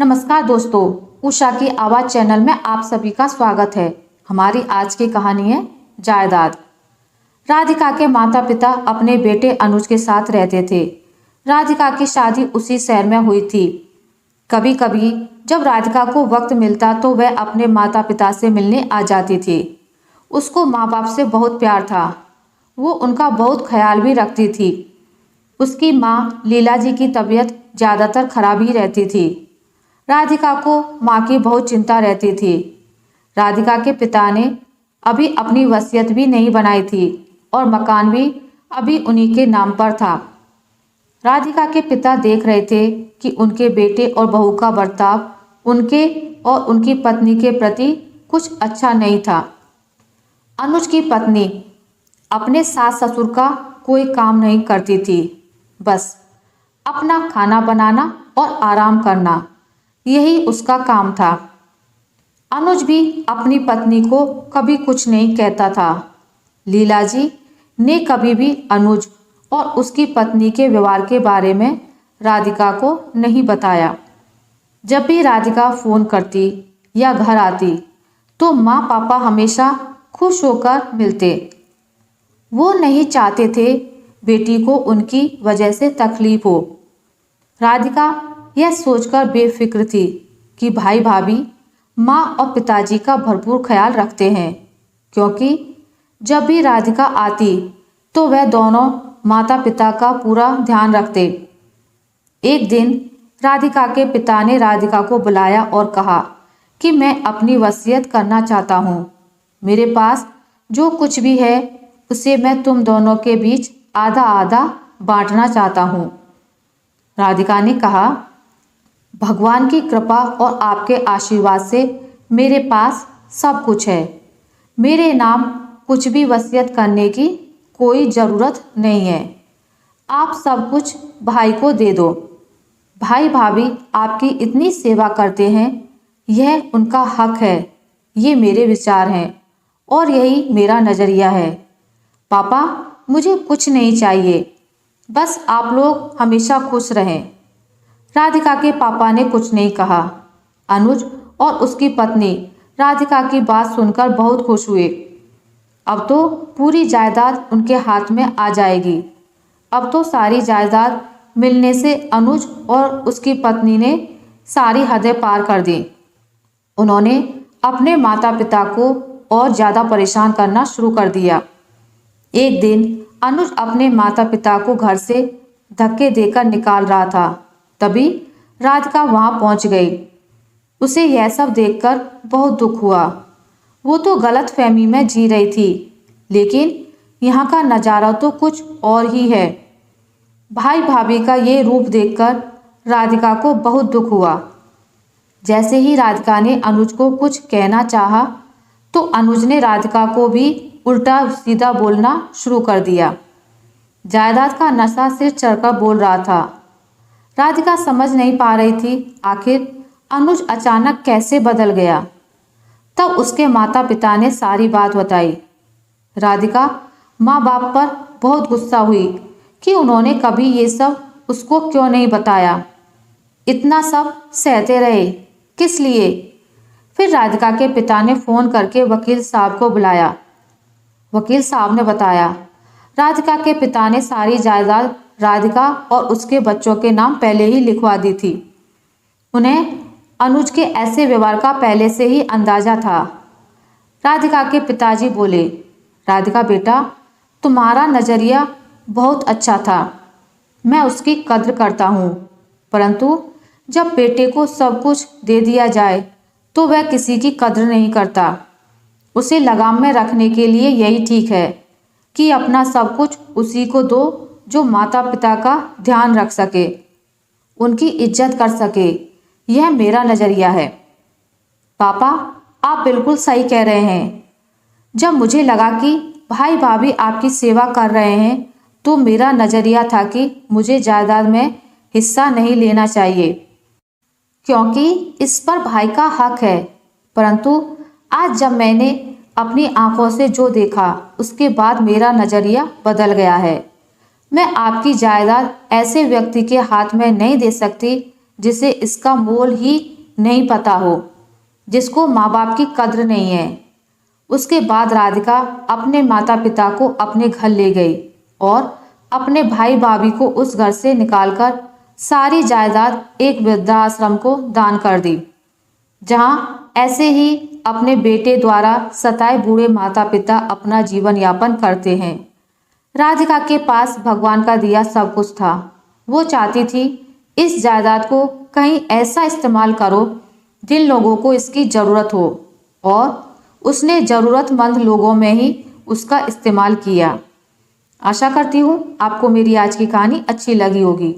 नमस्कार दोस्तों, उषा की आवाज़ चैनल में आप सभी का स्वागत है। हमारी आज की कहानी है जायदाद। राधिका के माता पिता अपने बेटे अनुज के साथ रहते थे। राधिका की शादी उसी शहर में हुई थी। कभी कभी जब राधिका को वक्त मिलता तो वह अपने माता पिता से मिलने आ जाती थी। उसको माँ बाप से बहुत प्यार था। वो उनका बहुत ख्याल भी रखती थी। उसकी माँ लीला जी की तबीयत ज़्यादातर खराब ही रहती थी। राधिका को माँ की बहुत चिंता रहती थी। राधिका के पिता ने अभी अपनी वसीयत भी नहीं बनाई थी और मकान भी अभी उन्हीं के नाम पर था। राधिका के पिता देख रहे थे कि उनके बेटे और बहू का बर्ताव उनके और उनकी पत्नी के प्रति कुछ अच्छा नहीं था। अनुज की पत्नी अपने सास ससुर का कोई काम नहीं करती थी, बस अपना खाना बनाना और आराम करना, यही उसका काम था। अनुज भी अपनी पत्नी को कभी कुछ नहीं कहता था। लीला जी ने कभी भी अनुज और उसकी पत्नी के व्यवहार के बारे में राधिका को नहीं बताया। जब भी राधिका फोन करती या घर आती तो माँ पापा हमेशा खुश होकर मिलते। वो नहीं चाहते थे बेटी को उनकी वजह से तकलीफ हो। राधिका यह सोचकर बेफिक्र थी कि भाई भाभी माँ और पिताजी का भरपूर ख्याल रखते हैं, क्योंकि जब भी राधिका आती तो वह दोनों माता पिता का पूरा ध्यान रखते। एक दिन राधिका के पिता ने राधिका को बुलाया और कहा कि मैं अपनी वसीयत करना चाहता हूँ। मेरे पास जो कुछ भी है उसे मैं तुम दोनों के बीच आधा आधा बांटना चाहता हूँ। राधिका ने कहा, भगवान की कृपा और आपके आशीर्वाद से मेरे पास सब कुछ है। मेरे नाम कुछ भी वसीयत करने की कोई ज़रूरत नहीं है। आप सब कुछ भाई को दे दो। भाई भाभी आपकी इतनी सेवा करते हैं, यह उनका हक है। ये मेरे विचार हैं और यही मेरा नज़रिया है। पापा, मुझे कुछ नहीं चाहिए, बस आप लोग हमेशा खुश रहें। राधिका के पापा ने कुछ नहीं कहा। अनुज और उसकी पत्नी राधिका की बात सुनकर बहुत खुश हुए। अब तो पूरी जायदाद उनके हाथ में आ जाएगी। अब तो सारी जायदाद मिलने से अनुज और उसकी पत्नी ने सारी हदें पार कर दी। उन्होंने अपने माता पिता को और ज़्यादा परेशान करना शुरू कर दिया। एक दिन अनुज अपने माता पिता को घर से धक्के देकर निकाल रहा था। तभी राधिका वहां पहुंच गई। उसे यह सब देखकर बहुत दुख हुआ। वो तो गलत फहमी में जी रही थी, लेकिन यहाँ का नज़ारा तो कुछ और ही है। भाई भाभी का ये रूप देखकर राधिका को बहुत दुख हुआ। जैसे ही राधिका ने अनुज को कुछ कहना चाहा तो अनुज ने राधिका को भी उल्टा सीधा बोलना शुरू कर दिया। जायदाद का नशा सिर चढ़कर बोल रहा था। राधिका समझ नहीं पा रही थी आखिर अनुज अचानक कैसे बदल गया। तब उसके माता पिता ने सारी बात बताई। राधिका माँ बाप पर बहुत गुस्सा हुई कि उन्होंने कभी ये सब उसको क्यों नहीं बताया। इतना सब सहते रहे किस लिए। फिर राधिका के पिता ने फ़ोन करके वकील साहब को बुलाया। वकील साहब ने बताया, राधिका के पिता ने सारी जायदाद राधिका और उसके बच्चों के नाम पहले ही लिखवा दी थी। उन्हें अनुज के ऐसे व्यवहार का पहले से ही अंदाजा था। राधिका के पिताजी बोले, राधिका बेटा, तुम्हारा नज़रिया बहुत अच्छा था, मैं उसकी कद्र करता हूँ, परंतु जब बेटे को सब कुछ दे दिया जाए तो वह किसी की कद्र नहीं करता। उसे लगाम में रखने के लिए यही ठीक है कि अपना सब कुछ उसी को दो जो माता पिता का ध्यान रख सके, उनकी इज्जत कर सके। यह मेरा नज़रिया है। पापा, आप बिल्कुल सही कह रहे हैं। जब मुझे लगा कि भाई भाभी आपकी सेवा कर रहे हैं तो मेरा नज़रिया था कि मुझे जायदाद में हिस्सा नहीं लेना चाहिए, क्योंकि इस पर भाई का हक है। परंतु आज जब मैंने अपनी आंखों से जो देखा उसके बाद मेरा नज़रिया बदल गया है। मैं आपकी जायदाद ऐसे व्यक्ति के हाथ में नहीं दे सकती जिसे इसका मोल ही नहीं पता हो, जिसको माँ बाप की कद्र नहीं है। उसके बाद राधिका अपने माता पिता को अपने घर ले गई और अपने भाई भाभी को उस घर से निकालकर सारी जायदाद एक वृद्धाश्रम को दान कर दी, जहां ऐसे ही अपने बेटे द्वारा सताए बूढ़े माता पिता अपना जीवन यापन करते हैं। राधिका के पास भगवान का दिया सब कुछ था। वो चाहती थी इस जायदाद को कहीं ऐसा इस्तेमाल करो जिन लोगों को इसकी ज़रूरत हो, और उसने ज़रूरतमंद लोगों में ही उसका इस्तेमाल किया। आशा करती हूँ आपको मेरी आज की कहानी अच्छी लगी होगी।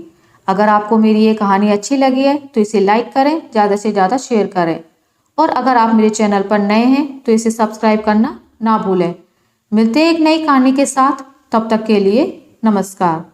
अगर आपको मेरी ये कहानी अच्छी लगी है तो इसे लाइक करें, ज़्यादा से ज़्यादा शेयर करें, और अगर आप मेरे चैनल पर नए हैं तो इसे सब्सक्राइब करना ना भूलें। मिलते हैं एक नई कहानी के साथ, तब तक के लिए नमस्कार।